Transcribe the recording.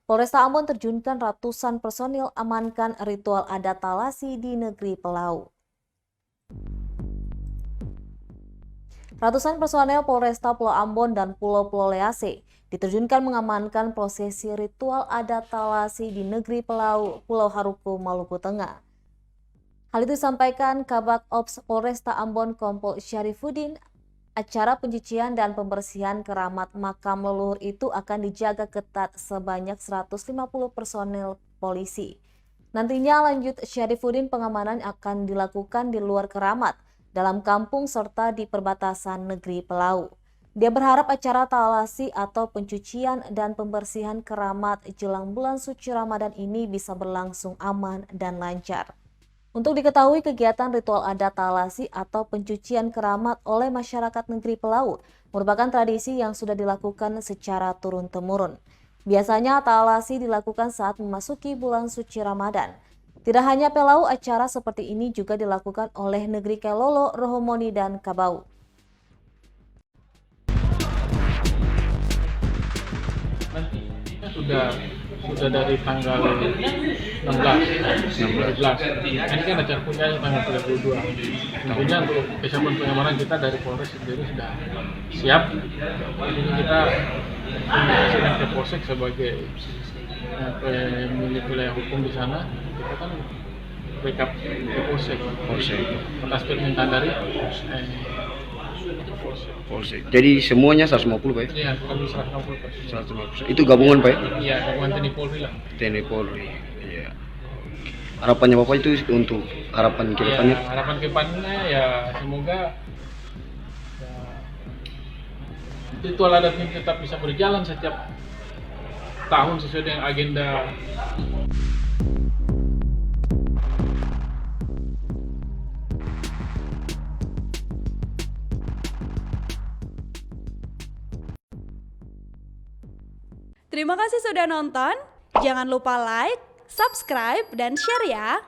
Polresta Ambon terjunkan ratusan personil amankan ritual adat Talasi di negeri Pelau. Ratusan personel Polresta Pulau Ambon dan Pulau Lease diterjunkan mengamankan prosesi ritual adat Talasi di negeri Pelau, Pulau Haruku, Maluku Tengah. Hal itu disampaikan Kabak Ops Polresta Ambon Kompol Syarifuddin. Acara pencucian dan pembersihan keramat makam leluhur itu akan dijaga ketat sebanyak 150 personel polisi. Nantinya lanjut Syarifuddin, pengamanan akan dilakukan di luar keramat, dalam kampung serta di perbatasan negeri Pelau. Dia berharap acara Talasi atau pencucian dan pembersihan keramat jelang bulan suci Ramadan ini bisa berlangsung aman dan lancar. Untuk diketahui, kegiatan ritual adat Talasi atau pencucian keramat oleh masyarakat negeri Pelau merupakan tradisi yang sudah dilakukan secara turun-temurun. Biasanya Talasi dilakukan saat memasuki bulan suci Ramadan. Tidak hanya Pelau, acara seperti ini juga dilakukan oleh negeri Kelolo, Rohomoni, dan Kabau. Sudah dari tanggal 16. Ini kan acara puncaknya tanggal 32. Tentunya untuk kesiapan pengamanan kita dari Polres sendiri sudah siap. Jadi kita komunikasi dengan Kapolsek sebagai pemilik wilayah hukum di sana. Kita kan backup Kapolsek atas permintaan dari Polsek. Jadi semuanya 150 Pak? Iya, kami 150. 150. Itu gabungan Pak? Iya, gabungan TNI Polri lah. TNI Polri. Iya. Harapannya Bapak itu untuk harapan ke depannya? Ya, harapan ke depannya ya semoga ya, ritual adat ini tetap bisa berjalan setiap tahun sesuai dengan agenda. Terima kasih sudah nonton. Jangan lupa like, subscribe, dan share ya.